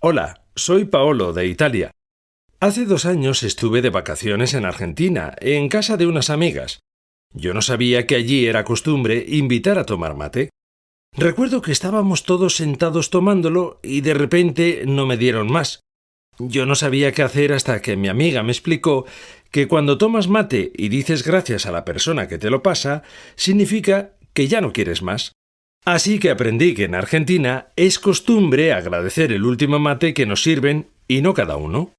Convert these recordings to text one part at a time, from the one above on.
Hola, soy Paolo de Italia. Hace 2 años estuve de vacaciones en Argentina, en casa de unas amigas. Yo no sabía que allí era costumbre invitar a tomar mate. Recuerdo que estábamos todos sentados tomándolo y de repente no me dieron más. Yo no sabía qué hacer hasta que mi amiga me explicó que cuando tomas mate y dices gracias a la persona que te lo pasa, significa que ya no quieres más. Así que aprendí que en Argentina es costumbre agradecer el último mate que nos sirven y no cada uno.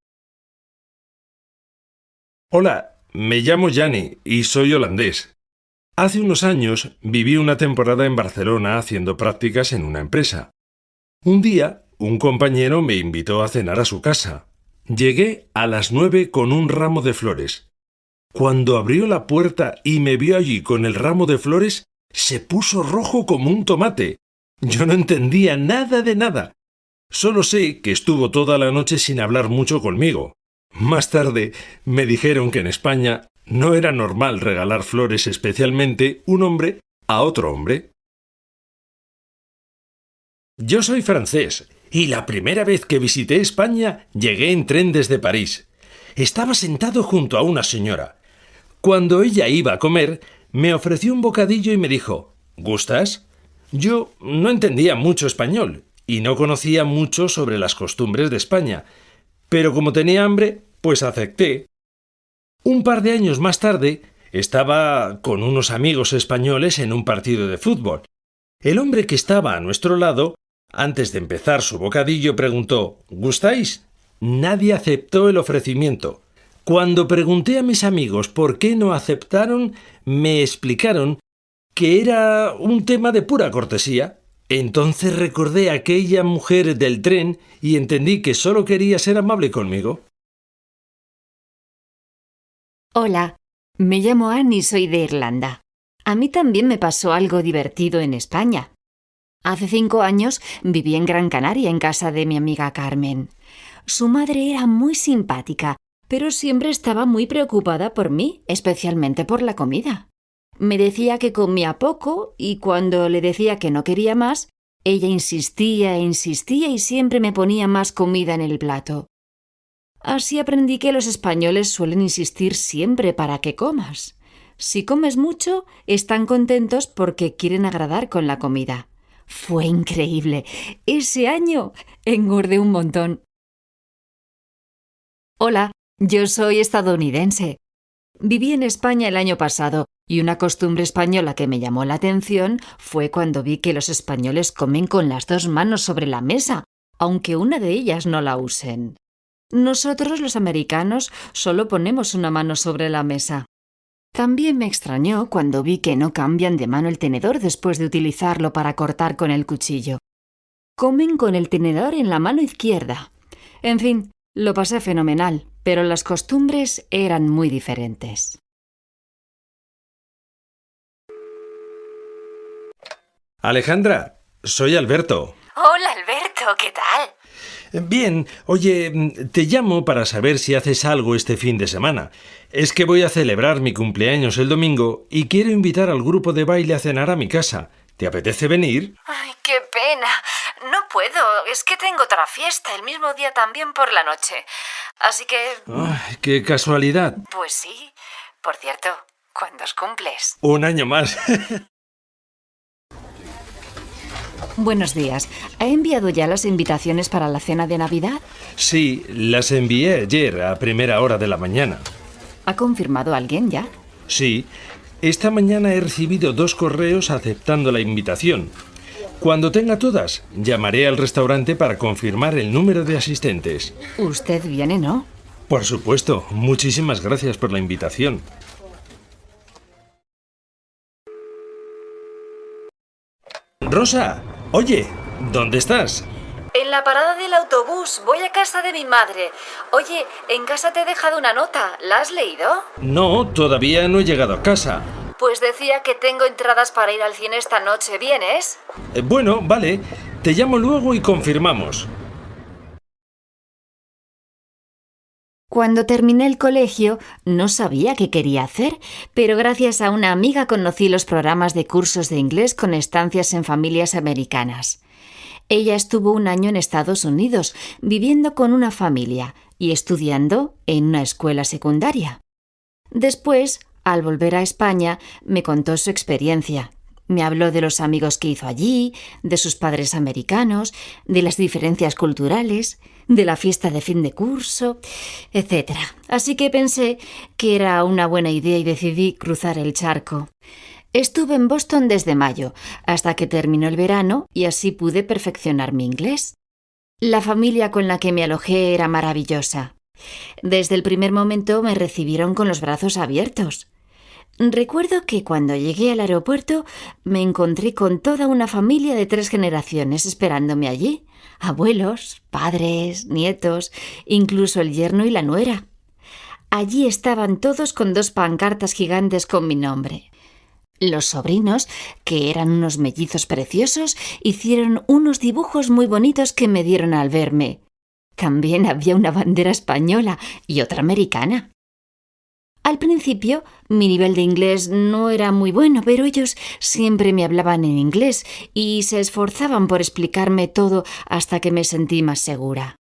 Hola, me llamo Gianni y soy holandés. Hace unos años viví una temporada en Barcelona haciendo prácticas en una empresa. Un día, un compañero me invitó a cenar a su casa. Llegué a las 9 con un ramo de flores. Cuando abrió la puerta y me vio allí con el ramo de flores, se puso rojo como un tomate. Yo no entendía nada de nada. Solo sé que estuvo toda la noche sin hablar mucho conmigo. Más tarde me dijeron que en España no era normal regalar flores, especialmente un hombre a otro hombre. Yo soy francés y la primera vez que visité España llegué en tren desde París. Estaba sentado junto a una señora. Cuando ella iba a comer, me ofreció un bocadillo y me dijo: ¿Gustas? Yo no entendía mucho español y no conocía mucho sobre las costumbres de España, pero como tenía hambre, pues acepté. Un par de años más tarde, estaba con unos amigos españoles en un partido de fútbol. El hombre que estaba a nuestro lado, antes de empezar su bocadillo, preguntó: ¿Gustáis? Nadie aceptó el ofrecimiento. Cuando pregunté a mis amigos por qué no aceptaron, me explicaron que era un tema de pura cortesía. Entonces recordé a aquella mujer del tren y entendí que solo quería ser amable conmigo. Hola, me llamo Anne y soy de Irlanda. A mí también me pasó algo divertido en España. Hace 5 años viví en Gran Canaria en casa de mi amiga Carmen. Su madre era muy simpática, pero siempre estaba muy preocupada por mí, especialmente por la comida. Me decía que comía poco y cuando le decía que no quería más, ella insistía e insistía y siempre me ponía más comida en el plato. Así aprendí que los españoles suelen insistir siempre para que comas. Si comes mucho, están contentos porque quieren agradar con la comida. Fue increíble. Ese año engordé un montón. Hola, yo soy estadounidense. Viví en España el año pasado y una costumbre española que me llamó la atención fue cuando vi que los españoles comen con las 2 manos sobre la mesa, aunque una de ellas no la usen. Nosotros, los americanos, solo ponemos una mano sobre la mesa. También me extrañó cuando vi que no cambian de mano el tenedor después de utilizarlo para cortar con el cuchillo. Comen con el tenedor en la mano izquierda. En fin, lo pasé fenomenal, pero las costumbres eran muy diferentes. Alejandra, soy Alberto. Hola, Alberto, ¿qué tal? Bien, oye, te llamo para saber si haces algo este fin de semana. Es que voy a celebrar mi cumpleaños el domingo y quiero invitar al grupo de baile a cenar a mi casa. ¿Te apetece venir? ¡Ay, qué pena! No puedo, es que tengo otra fiesta el mismo día también por la noche. Así que... ¡Ay, qué casualidad! Pues sí. Por cierto, ¿cuándo os cumples? 1 año más. Buenos días. ¿Ha enviado ya las invitaciones para la cena de Navidad? Sí, las envié ayer a primera hora de la mañana. ¿Ha confirmado alguien ya? Sí, esta mañana he recibido 2 correos aceptando la invitación. Cuando tenga todas, llamaré al restaurante para confirmar el número de asistentes. Usted viene, ¿no? Por supuesto, muchísimas gracias por la invitación. Rosa, oye, ¿dónde estás? En la parada del autobús. Voy a casa de mi madre. Oye, en casa te he dejado una nota. ¿La has leído? No, todavía no he llegado a casa. Pues decía que tengo entradas para ir al cine esta noche. ¿Vienes? Bueno, vale. Te llamo luego y confirmamos. Cuando terminé el colegio, no sabía qué quería hacer, pero gracias a una amiga conocí los programas de cursos de inglés con estancias en familias americanas. Ella estuvo un año en Estados Unidos, viviendo con una familia y estudiando en una escuela secundaria. Después, al volver a España, me contó su experiencia. Me habló de los amigos que hizo allí, de sus padres americanos, de las diferencias culturales, de la fiesta de fin de curso, etc. Así que pensé que era una buena idea y decidí cruzar el charco. Estuve en Boston desde mayo, hasta que terminó el verano y así pude perfeccionar mi inglés. La familia con la que me alojé era maravillosa. Desde el primer momento me recibieron con los brazos abiertos. Recuerdo que cuando llegué al aeropuerto me encontré con toda una familia de 3 generaciones esperándome allí. Abuelos, padres, nietos, incluso el yerno y la nuera. Allí estaban todos con 2 pancartas gigantes con mi nombre. Los sobrinos, que eran unos mellizos preciosos, hicieron unos dibujos muy bonitos que me dieron al verme. También había una bandera española y otra americana. Al principio, mi nivel de inglés no era muy bueno, pero ellos siempre me hablaban en inglés y se esforzaban por explicarme todo hasta que me sentí más segura.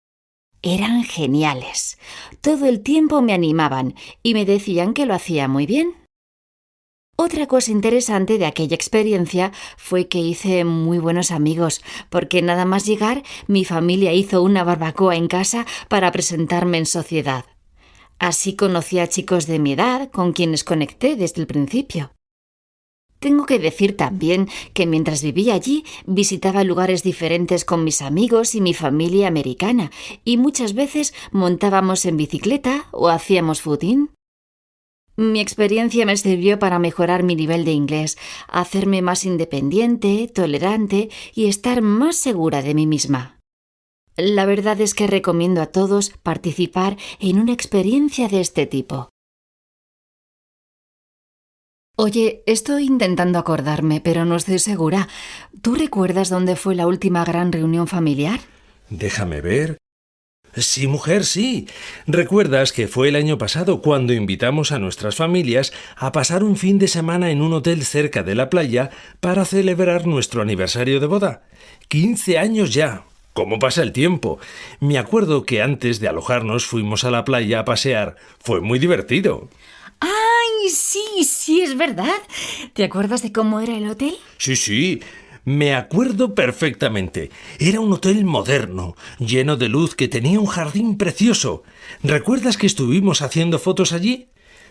Eran geniales. Todo el tiempo me animaban y me decían que lo hacía muy bien. Otra cosa interesante de aquella experiencia fue que hice muy buenos amigos, porque nada más llegar, mi familia hizo una barbacoa en casa para presentarme en sociedad. Así conocí a chicos de mi edad con quienes conecté desde el principio. Tengo que decir también que mientras vivía allí visitaba lugares diferentes con mis amigos y mi familia americana y muchas veces montábamos en bicicleta o hacíamos footing. Mi experiencia me sirvió para mejorar mi nivel de inglés, hacerme más independiente, tolerante y estar más segura de mí misma. La verdad es que recomiendo a todos participar en una experiencia de este tipo. Oye, estoy intentando acordarme, pero no estoy segura. ¿Tú recuerdas dónde fue la última gran reunión familiar? Déjame ver. Sí, mujer, sí. ¿Recuerdas que fue el año pasado cuando invitamos a nuestras familias a pasar un fin de semana en un hotel cerca de la playa para celebrar nuestro aniversario de boda? 15 años ya. ¿Cómo pasa el tiempo? Me acuerdo que antes de alojarnos fuimos a la playa a pasear. Fue muy divertido. ¡Ay, sí, es verdad! ¿Te acuerdas de cómo era el hotel? Sí. Me acuerdo perfectamente. Era un hotel moderno, lleno de luz que tenía un jardín precioso. ¿Recuerdas que estuvimos haciendo fotos allí?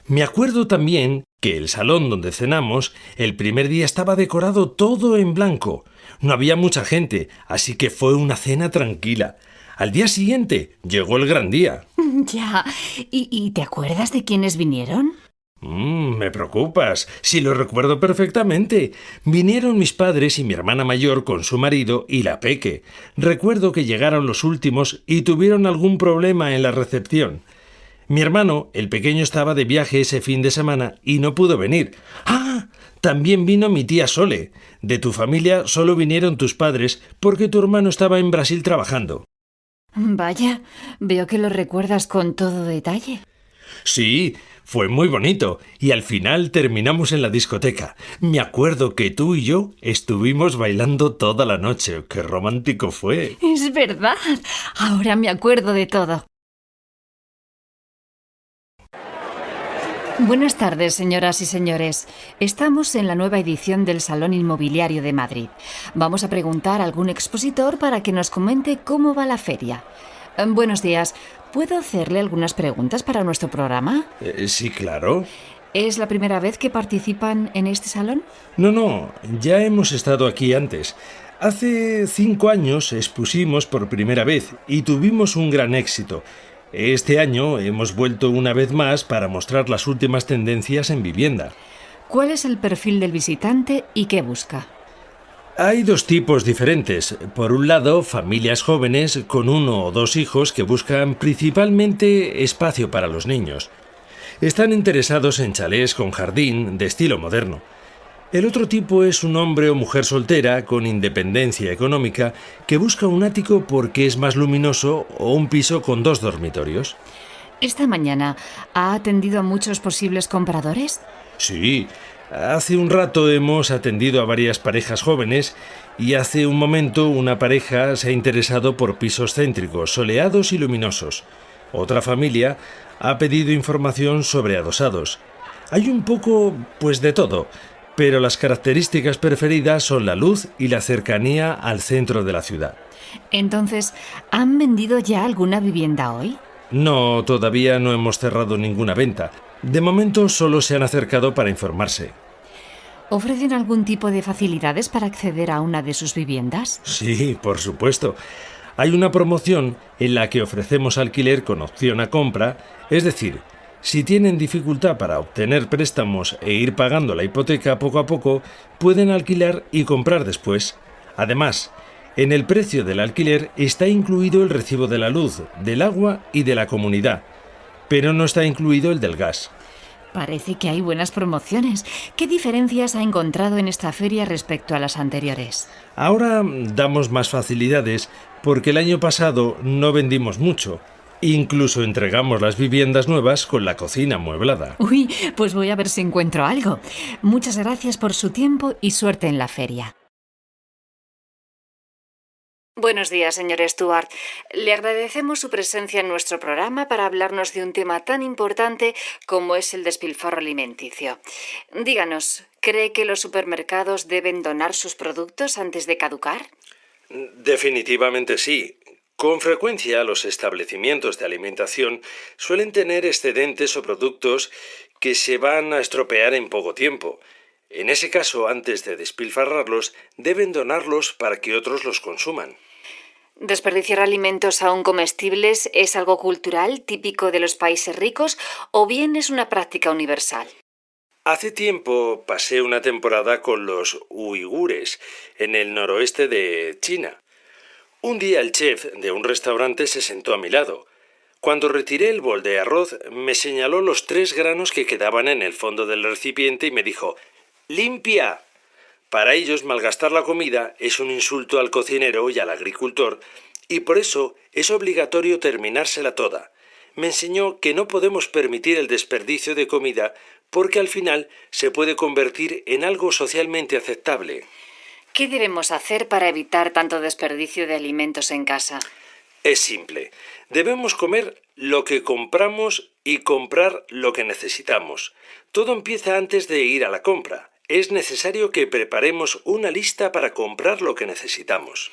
Me acuerdo también que el salón donde cenamos, el primer día estaba decorado todo en blanco. No había mucha gente, así que fue una cena tranquila. Al día siguiente llegó el gran día. Ya. ¿Y te acuerdas de quiénes vinieron? Me preocupas. Sí, lo recuerdo perfectamente. Vinieron mis padres y mi hermana mayor con su marido y la peque. Recuerdo que llegaron los últimos y tuvieron algún problema en la recepción. Mi hermano, el pequeño, estaba de viaje ese fin de semana y no pudo venir. ¡Ah! También vino mi tía Sole. De tu familia solo vinieron tus padres porque tu hermano estaba en Brasil trabajando. Vaya, veo que lo recuerdas con todo detalle. Sí, fue muy bonito y al final terminamos en la discoteca. Me acuerdo que tú y yo estuvimos bailando toda la noche. ¡Qué romántico fue! Es verdad. Ahora me acuerdo de todo. Buenas tardes, señoras y señores. Estamos en la nueva edición del Salón Inmobiliario de Madrid. Vamos a preguntar a algún expositor para que nos comente cómo va la feria. Buenos días. ¿Puedo hacerle algunas preguntas para nuestro programa? Sí, claro. ¿Es la primera vez que participan en este salón? No, ya hemos estado aquí antes. Hace 5 años expusimos por primera vez y tuvimos un gran éxito. Este año hemos vuelto una vez más para mostrar las últimas tendencias en vivienda. ¿Cuál es el perfil del visitante y qué busca? Hay 2 tipos diferentes. Por un lado, familias jóvenes con 1 o 2 hijos que buscan principalmente espacio para los niños. Están interesados en chalés con jardín de estilo moderno. El otro tipo es un hombre o mujer soltera con independencia económica que busca un ático porque es más luminoso o un piso con 2 dormitorios. ¿Esta mañana ha atendido a muchos posibles compradores? Sí, Hace un rato hemos atendido a varias parejas jóvenes y hace un momento una pareja se ha interesado por pisos céntricos, soleados y luminosos. Otra familia ha pedido información sobre adosados. Hay un poco, pues de todo, pero las características preferidas son la luz y la cercanía al centro de la ciudad. Entonces, ¿han vendido ya alguna vivienda hoy? No, todavía no hemos cerrado ninguna venta. De momento solo se han acercado para informarse. ¿Ofrecen algún tipo de facilidades para acceder a una de sus viviendas? Sí, por supuesto. Hay una promoción en la que ofrecemos alquiler con opción a compra, es decir, si tienen dificultad para obtener préstamos e ir pagando la hipoteca poco a poco, pueden alquilar y comprar después. Además, en el precio del alquiler está incluido el recibo de la luz, del agua y de la comunidad, pero no está incluido el del gas. Parece que hay buenas promociones. ¿Qué diferencias ha encontrado en esta feria respecto a las anteriores? Ahora damos más facilidades porque el año pasado no vendimos mucho. Incluso entregamos las viviendas nuevas con la cocina amueblada. Uy, pues voy a ver si encuentro algo. Muchas gracias por su tiempo y suerte en la feria. Buenos días, señor Stuart. Le agradecemos su presencia en nuestro programa para hablarnos de un tema tan importante como es el despilfarro alimenticio. Díganos, ¿cree que los supermercados deben donar sus productos antes de caducar? Definitivamente sí. Con frecuencia los establecimientos de alimentación suelen tener excedentes o productos que se van a estropear en poco tiempo. En ese caso, antes de despilfarrarlos, deben donarlos para que otros los consuman. ¿Desperdiciar alimentos aún comestibles es algo cultural típico de los países ricos o bien es una práctica universal? Hace tiempo pasé una temporada con los uigures en el noroeste de China. Un día el chef de un restaurante se sentó a mi lado. Cuando retiré el bol de arroz, me señaló los 3 granos que quedaban en el fondo del recipiente y me dijo: ¡limpia! Para ellos, malgastar la comida es un insulto al cocinero y al agricultor, y por eso es obligatorio terminársela toda. Me enseñó que no podemos permitir el desperdicio de comida porque al final se puede convertir en algo socialmente aceptable. ¿Qué debemos hacer para evitar tanto desperdicio de alimentos en casa? Es simple. Debemos comer lo que compramos y comprar lo que necesitamos. Todo empieza antes de ir a la compra. Es necesario que preparemos una lista para comprar lo que necesitamos.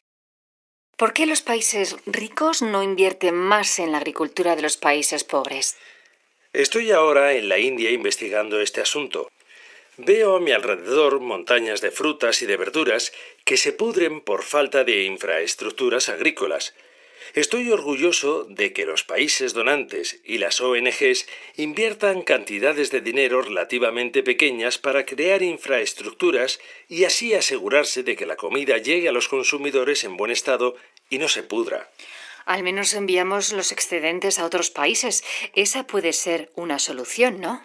¿Por qué los países ricos no invierten más en la agricultura de los países pobres? Estoy ahora en la India investigando este asunto. Veo a mi alrededor montañas de frutas y de verduras que se pudren por falta de infraestructuras agrícolas. Estoy orgulloso de que los países donantes y las ONGs inviertan cantidades de dinero relativamente pequeñas para crear infraestructuras y así asegurarse de que la comida llegue a los consumidores en buen estado y no se pudra. Al menos enviamos los excedentes a otros países. Esa puede ser una solución, ¿no?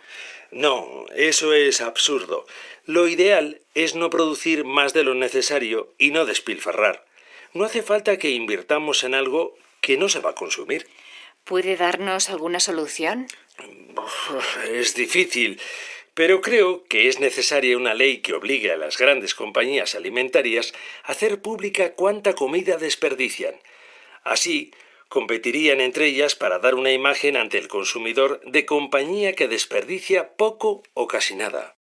No, eso es absurdo. Lo ideal es no producir más de lo necesario y no despilfarrar. No hace falta que invirtamos en algo que no se va a consumir. ¿Puede darnos alguna solución? Es difícil, pero creo que es necesaria una ley que obligue a las grandes compañías alimentarias a hacer pública cuánta comida desperdician. Así, competirían entre ellas para dar una imagen ante el consumidor de compañía que desperdicia poco o casi nada.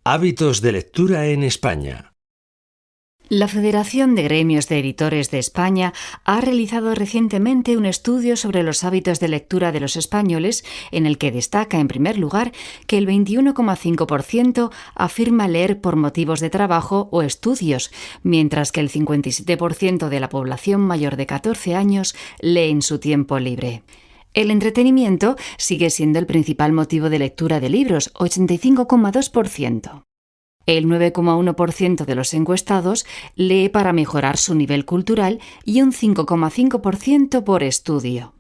Hábitos de lectura en España. La Federación de Gremios de Editores de España ha realizado recientemente un estudio sobre los hábitos de lectura de los españoles, en el que destaca, en primer lugar, que el 21,5% afirma leer por motivos de trabajo o estudios, mientras que el 57% de la población mayor de 14 años lee en su tiempo libre. El entretenimiento sigue siendo el principal motivo de lectura de libros, 85,2%. El 9,1% de los encuestados lee para mejorar su nivel cultural y un 5,5% por estudio.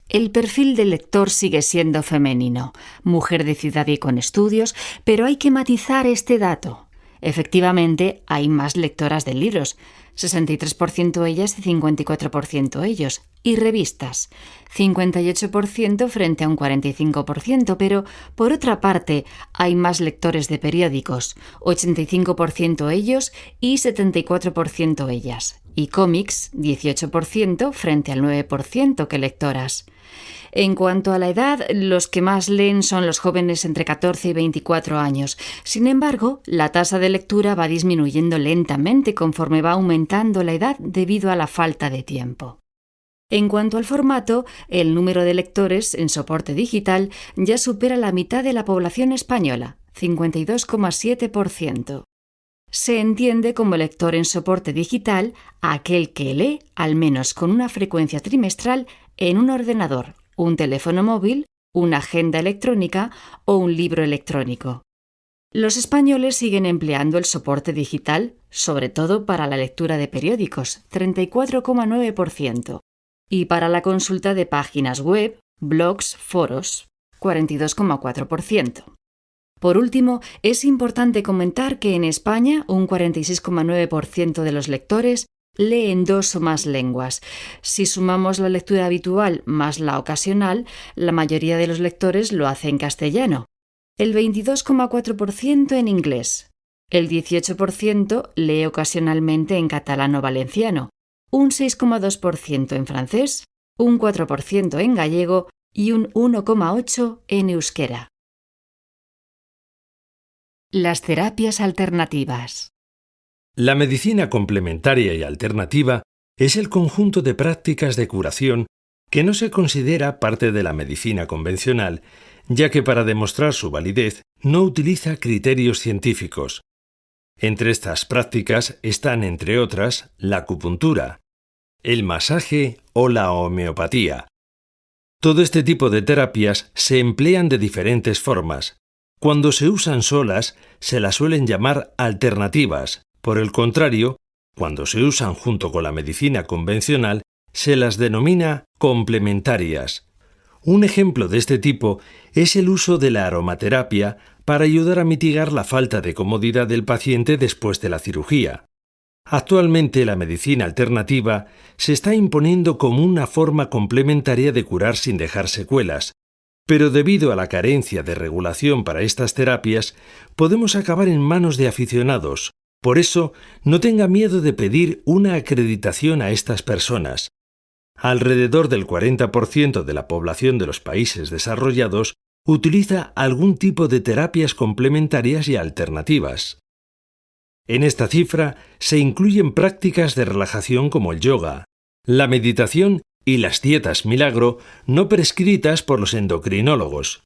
El perfil del lector sigue siendo femenino, mujer de ciudad y con estudios, pero hay que matizar este dato. Efectivamente, hay más lectoras de libros. 63% ellas y 54% ellos. Y revistas, 58% frente a un 45%, pero por otra parte hay más lectores de periódicos, 85% ellos y 74% ellas. Y cómics, 18% frente al 9% que lectoras. En cuanto a la edad, los que más leen son los jóvenes entre 14 y 24 años. Sin embargo, la tasa de lectura va disminuyendo lentamente conforme va aumentando la edad debido a la falta de tiempo. En cuanto al formato, el número de lectores en soporte digital ya supera la mitad de la población española, 52,7%. Se entiende como lector en soporte digital a aquel que lee, al menos con una frecuencia trimestral, en un ordenador, un teléfono móvil, una agenda electrónica o un libro electrónico. Los españoles siguen empleando el soporte digital, sobre todo para la lectura de periódicos, 34,9%, y para la consulta de páginas web, blogs, foros, 42,4%. Por último, es importante comentar que en España un 46,9% de los lectores lee en 2 o más lenguas. Si sumamos la lectura habitual más la ocasional, la mayoría de los lectores lo hace en castellano, el 22,4% en inglés, el 18% lee ocasionalmente en catalán o valenciano, un 6,2% en francés, un 4% en gallego y un 1,8% en euskera. Las terapias alternativas. La medicina complementaria y alternativa es el conjunto de prácticas de curación que no se considera parte de la medicina convencional, ya que para demostrar su validez no utiliza criterios científicos. Entre estas prácticas están, entre otras, la acupuntura, el masaje o la homeopatía. Todo este tipo de terapias se emplean de diferentes formas. Cuando se usan solas, se las suelen llamar alternativas. Por el contrario, cuando se usan junto con la medicina convencional, se las denomina complementarias. Un ejemplo de este tipo es el uso de la aromaterapia para ayudar a mitigar la falta de comodidad del paciente después de la cirugía. Actualmente la medicina alternativa se está imponiendo como una forma complementaria de curar sin dejar secuelas, pero debido a la carencia de regulación para estas terapias, podemos acabar en manos de aficionados. Por eso, no tenga miedo de pedir una acreditación a estas personas. Alrededor del 40% de la población de los países desarrollados utiliza algún tipo de terapias complementarias y alternativas. En esta cifra se incluyen prácticas de relajación como el yoga, la meditación y las dietas milagro no prescritas por los endocrinólogos.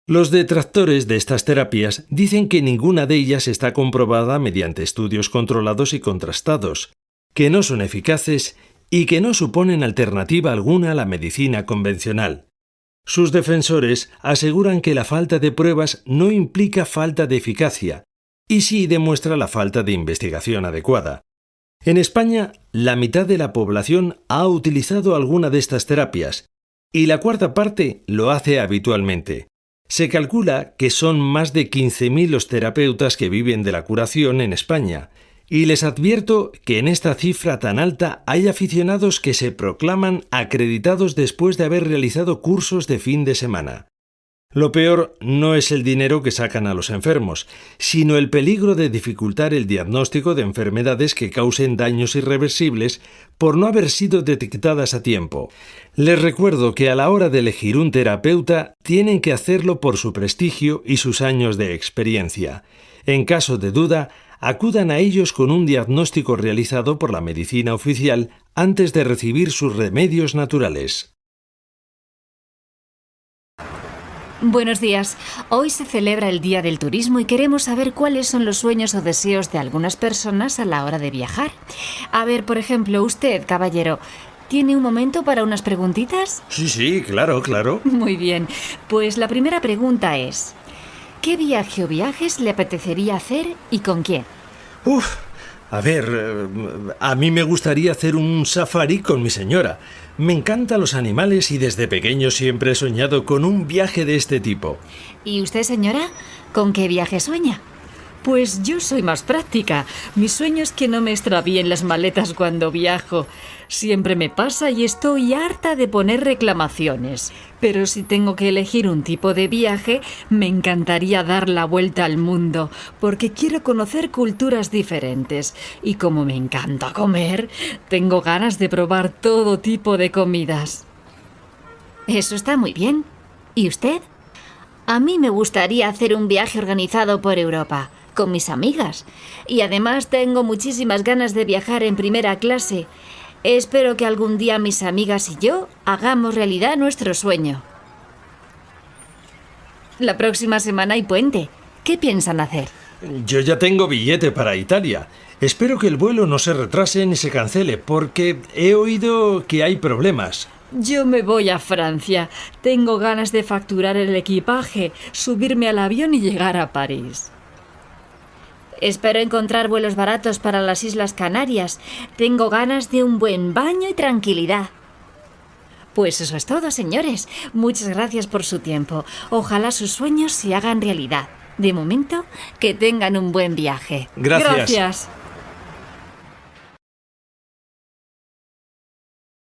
Los detractores de estas terapias dicen que ninguna de ellas está comprobada mediante estudios controlados y contrastados, que no son eficaces y que no suponen alternativa alguna a la medicina convencional. Sus defensores aseguran que la falta de pruebas no implica falta de eficacia, y sí demuestra la falta de investigación adecuada. En España, la mitad de la población ha utilizado alguna de estas terapias, y la cuarta parte lo hace habitualmente. Se calcula que son más de 15.000 los terapeutas que viven de la curación en España, y les advierto que en esta cifra tan alta hay aficionados que se proclaman acreditados después de haber realizado cursos de fin de semana. Lo peor no es el dinero que sacan a los enfermos, sino el peligro de dificultar el diagnóstico de enfermedades que causen daños irreversibles por no haber sido detectadas a tiempo. Les recuerdo que a la hora de elegir un terapeuta tienen que hacerlo por su prestigio y sus años de experiencia. En caso de duda, acudan a ellos con un diagnóstico realizado por la medicina oficial antes de recibir sus remedios naturales. Buenos días. Hoy se celebra el Día del Turismo y queremos saber cuáles son los sueños o deseos de algunas personas a la hora de viajar. A ver, por ejemplo, usted, caballero, ¿tiene un momento para unas preguntitas? Sí, claro. Muy bien. Pues la primera pregunta es: ¿qué viaje o viajes le apetecería hacer y con quién? A mí me gustaría hacer un safari con mi señora. Me encantan los animales y desde pequeño siempre he soñado con un viaje de este tipo. ¿Y usted, señora, con qué viaje sueña? Pues yo soy más práctica. Mi sueño es que no me extravíen las maletas cuando viajo. Siempre me pasa y estoy harta de poner reclamaciones. Pero si tengo que elegir un tipo de viaje, me encantaría dar la vuelta al mundo, porque quiero conocer culturas diferentes. Y como me encanta comer, tengo ganas de probar todo tipo de comidas. Eso está muy bien. ¿Y usted? A mí me gustaría hacer un viaje organizado por Europa, con mis amigas. Y además tengo muchísimas ganas de viajar en primera clase. Espero que algún día mis amigas y yo hagamos realidad nuestro sueño. La próxima semana hay puente. ¿Qué piensan hacer? Yo ya tengo billete para Italia. Espero que el vuelo no se retrase ni se cancele, porque he oído que hay problemas. Yo me voy a Francia. Tengo ganas de facturar el equipaje, subirme al avión y llegar a París. Espero encontrar vuelos baratos para las Islas Canarias. Tengo ganas de un buen baño y tranquilidad. Pues eso es todo, señores. Muchas gracias por su tiempo. Ojalá sus sueños se hagan realidad. De momento, que tengan un buen viaje. Gracias.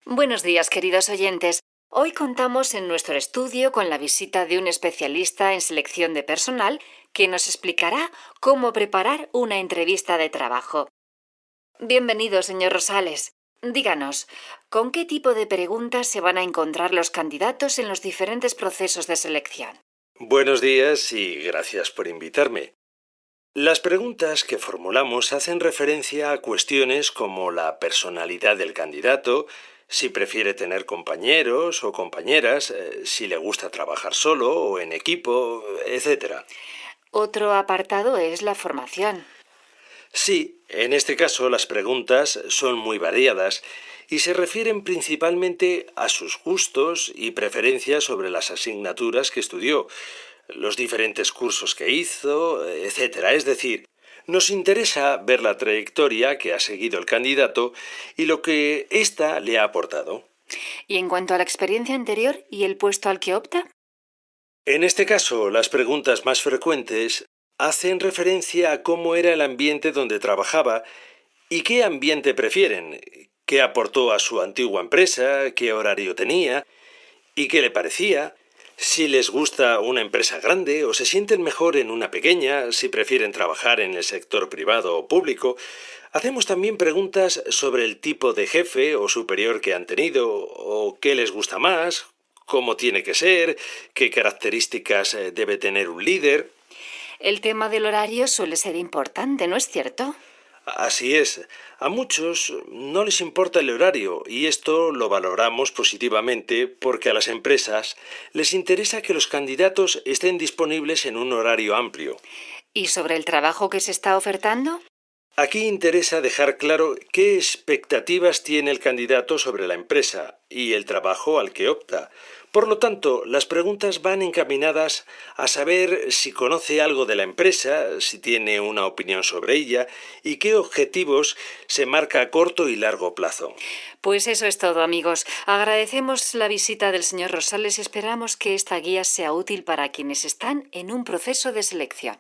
Buenos días, queridos oyentes. Hoy contamos en nuestro estudio con la visita de un especialista en selección de personal que nos explicará cómo preparar una entrevista de trabajo. Bienvenido, señor Rosales. Díganos, ¿con qué tipo de preguntas se van a encontrar los candidatos en los diferentes procesos de selección? Buenos días y gracias por invitarme. Las preguntas que formulamos hacen referencia a cuestiones como la personalidad del candidato, si prefiere tener compañeros o compañeras, si le gusta trabajar solo o en equipo, etc. Otro apartado es la formación. Sí, en este caso las preguntas son muy variadas y se refieren principalmente a sus gustos y preferencias sobre las asignaturas que estudió, los diferentes cursos que hizo, etc. Es decir, nos interesa ver la trayectoria que ha seguido el candidato y lo que ésta le ha aportado. ¿Y en cuanto a la experiencia anterior y el puesto al que opta? En este caso, las preguntas más frecuentes hacen referencia a cómo era el ambiente donde trabajaba y qué ambiente prefieren, qué aportó a su antigua empresa, qué horario tenía y qué le parecía, si les gusta una empresa grande o se sienten mejor en una pequeña, si prefieren trabajar en el sector privado o público. Hacemos también preguntas sobre el tipo de jefe o superior que han tenido o qué les gusta más, cómo tiene que ser, qué características debe tener un líder. El tema del horario suele ser importante, ¿no es cierto? Así es. A muchos no les importa el horario y esto lo valoramos positivamente porque a las empresas les interesa que los candidatos estén disponibles en un horario amplio. ¿Y sobre el trabajo que se está ofertando? Aquí interesa dejar claro qué expectativas tiene el candidato sobre la empresa y el trabajo al que opta. Por lo tanto, las preguntas van encaminadas a saber si conoce algo de la empresa, si tiene una opinión sobre ella y qué objetivos se marca a corto y largo plazo. Pues eso es todo, amigos. Agradecemos la visita del señor Rosales y esperamos que esta guía sea útil para quienes están en un proceso de selección.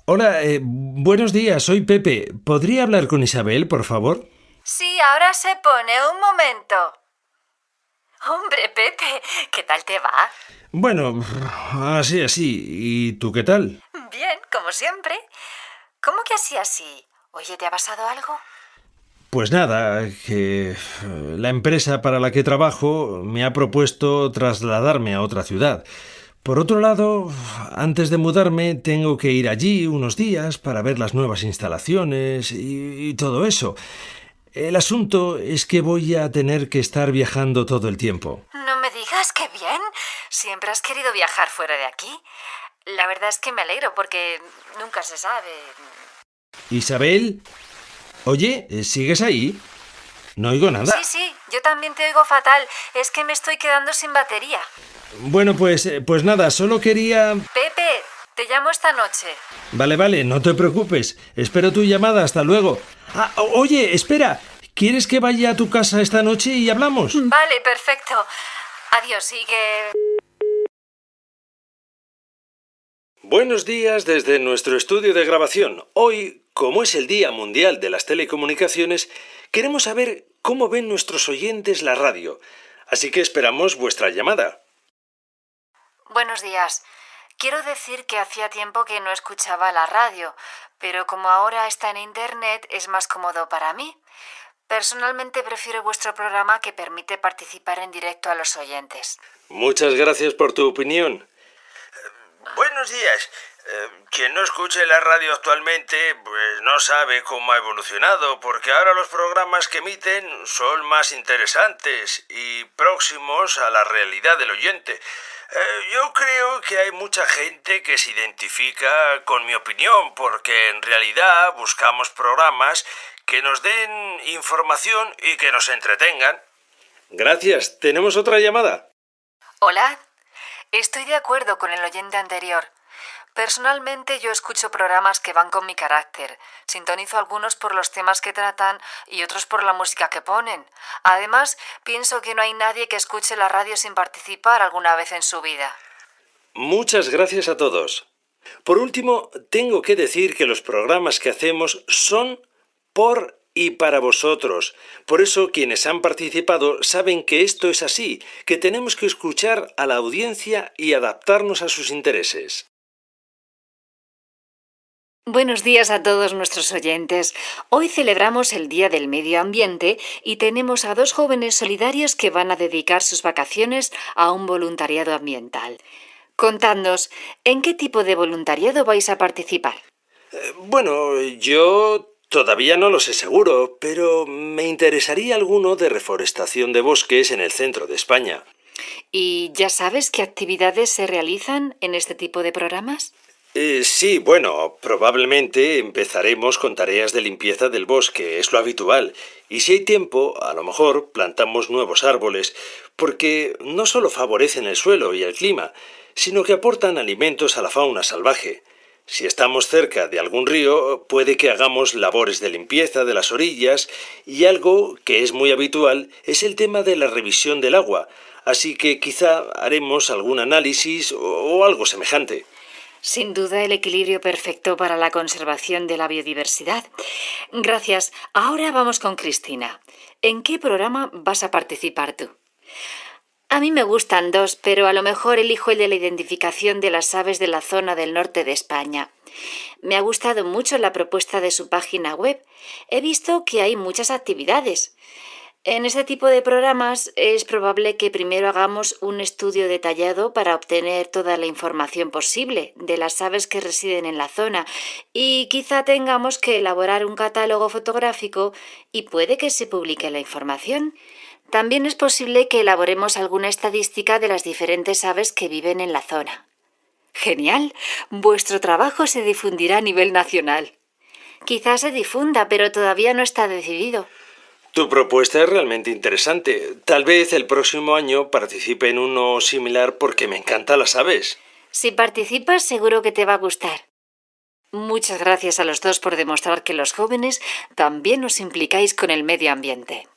Hola, buenos días, soy Pepe. ¿Podría hablar con Isabel, por favor? Sí, ahora se pone. Un momento. Hombre, Pepe, ¿qué tal te va? Bueno, así. ¿Y tú qué tal? Bien, como siempre. ¿Cómo que así? Oye, ¿te ha pasado algo? Pues nada, que la empresa para la que trabajo me ha propuesto trasladarme a otra ciudad. Por otro lado, antes de mudarme tengo que ir allí unos días para ver las nuevas instalaciones y todo eso. El asunto es que voy a tener que estar viajando todo el tiempo. No me digas, qué bien. ¿Siempre has querido viajar fuera de aquí? La verdad es que me alegro porque nunca se sabe. Isabel, oye, ¿sigues ahí? No oigo nada. Sí, yo también te oigo fatal. Es que me estoy quedando sin batería. Bueno, pues nada, solo quería... Pepe, te llamo esta noche. Vale, no te preocupes. Espero tu llamada, hasta luego. Ah, oye, espera. ¿Quieres que vaya a tu casa esta noche y hablamos? Vale, perfecto. Adiós, y que... Buenos días desde nuestro estudio de grabación. Hoy, como es el Día Mundial de las Telecomunicaciones, queremos saber cómo ven nuestros oyentes la radio. Así que esperamos vuestra llamada. Buenos días. Quiero decir que hacía tiempo que no escuchaba la radio, pero como ahora está en Internet es más cómodo para mí. Personalmente prefiero vuestro programa que permite participar en directo a los oyentes. Muchas gracias por tu opinión. Buenos días. Quien no escuche la radio actualmente, pues no sabe cómo ha evolucionado, porque ahora los programas que emiten son más interesantes y próximos a la realidad del oyente. Yo creo que hay mucha gente que se identifica con mi opinión, porque en realidad buscamos programas que nos den información y que nos entretengan. Gracias. ¿Tenemos otra llamada? Hola. Estoy de acuerdo con el oyente anterior. Personalmente yo escucho programas que van con mi carácter. Sintonizo algunos por los temas que tratan y otros por la música que ponen. Además, pienso que no hay nadie que escuche la radio sin participar alguna vez en su vida. Muchas gracias a todos. Por último, tengo que decir que los programas que hacemos son por y para vosotros. Por eso quienes han participado saben que esto es así, que tenemos que escuchar a la audiencia y adaptarnos a sus intereses. Buenos días a todos nuestros oyentes. Hoy celebramos el Día del Medio Ambiente y tenemos a 2 jóvenes solidarios que van a dedicar sus vacaciones a un voluntariado ambiental. Contadnos, ¿en qué tipo de voluntariado vais a participar? Bueno, yo todavía no lo sé seguro, pero me interesaría alguno de reforestación de bosques en el centro de España. ¿Y ya sabes qué actividades se realizan en este tipo de programas? Sí, bueno, probablemente empezaremos con tareas de limpieza del bosque, es lo habitual. Y si hay tiempo, a lo mejor plantamos nuevos árboles, porque no solo favorecen el suelo y el clima, sino que aportan alimentos a la fauna salvaje. Si estamos cerca de algún río, puede que hagamos labores de limpieza de las orillas, y algo que es muy habitual es el tema de la revisión del agua, así que quizá haremos algún análisis o algo semejante. Sin duda el equilibrio perfecto para la conservación de la biodiversidad. Gracias. Ahora vamos con Cristina. ¿En qué programa vas a participar tú? A mí me gustan 2, pero a lo mejor elijo el de la identificación de las aves de la zona del norte de España. Me ha gustado mucho la propuesta de su página web. He visto que hay muchas actividades. En este tipo de programas es probable que primero hagamos un estudio detallado para obtener toda la información posible de las aves que residen en la zona y quizá tengamos que elaborar un catálogo fotográfico y puede que se publique la información. También es posible que elaboremos alguna estadística de las diferentes aves que viven en la zona. ¡Genial! Vuestro trabajo se difundirá a nivel nacional. Quizás se difunda, pero todavía no está decidido. Tu propuesta es realmente interesante. Tal vez el próximo año participe en uno similar porque me encantan las aves. Si participas, seguro que te va a gustar. Muchas gracias a los 2 por demostrar que los jóvenes también os implicáis con el medio ambiente.